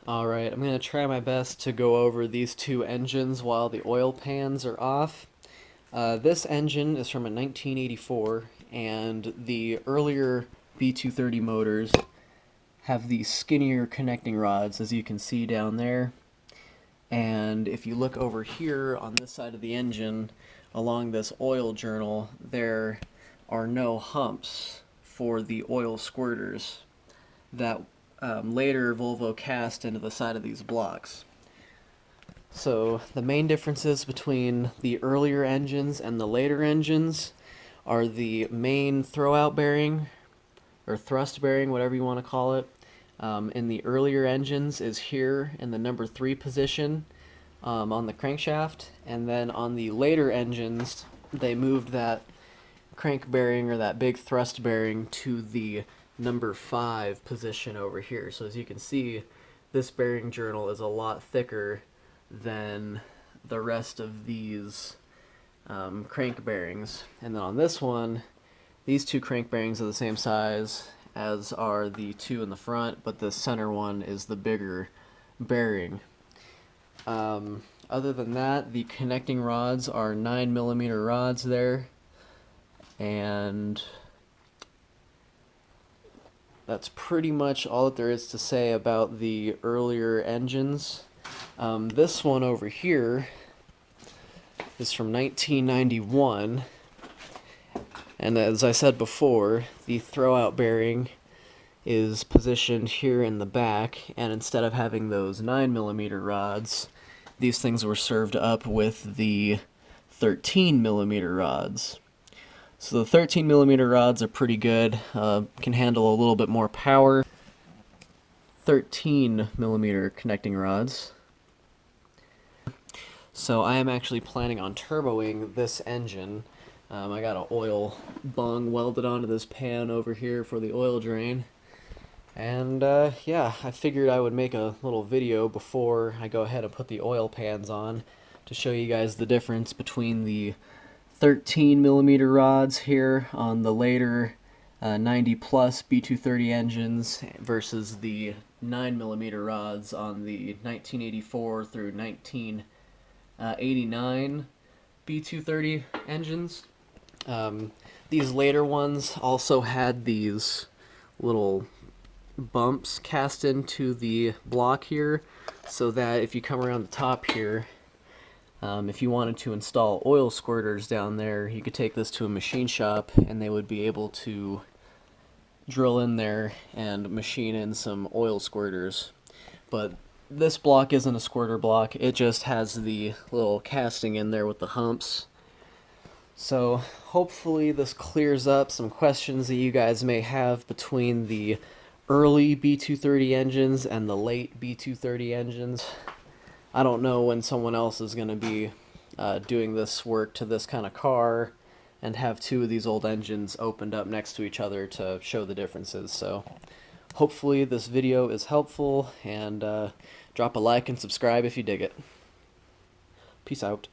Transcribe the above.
Alright, I'm going to try my best to go over these two engines while the oil pans are off. This engine is from a 1984, and the earlier B230 motors have these skinnier connecting rods, as you can see down there. And if you look over here on this side of the engine, along this oil journal, there are no humps for the oil squirters that later Volvo cast into the side of these blocks. So the main differences between the earlier engines and the later engines are the main throwout bearing, or thrust bearing, whatever you want to call it. In the earlier engines is here in the number 3 position on the crankshaft, and then on the later engines they moved that crank bearing, or that big thrust bearing, to the number 5 position over here. So as you can see, this bearing journal is a lot thicker than the rest of these crank bearings. And then on this one, these two crank bearings are the same size as are the two in the front, but the center one is the bigger bearing. Other than that, the connecting rods are 9mm rods there, and that's pretty much all that there is to say about the earlier engines. This one over here is from 1991, and as I said before, the throwout bearing is positioned here in the back, and instead of having those 9mm rods, these things were served up with the 13mm rods. So the 13mm rods are pretty good, can handle a little bit more power. 13mm connecting rods. So I am actually planning on turboing this engine. I got an oil bung welded onto this pan over here for the oil drain. And yeah, I figured I would make a little video before I go ahead and put the oil pans on to show you guys the difference between the 13mm rods here on the later 90 plus B230 engines versus the 9mm rods on the 1984 through 1989 B230 engines. These later ones also had these little bumps cast into the block here, so that if you come around the top here, if you wanted to install oil squirters down there, you could take this to a machine shop and they would be able to drill in there and machine in some oil squirters. But this block isn't a squirter block, it just has the little casting in there with the humps. So hopefully this clears up some questions that you guys may have between the early B230 engines and the late B230 engines. I don't know when someone else is going to be doing this work to this kind of car and have two of these old engines opened up next to each other to show the differences. So hopefully this video is helpful, and drop a like and subscribe if you dig it. Peace out.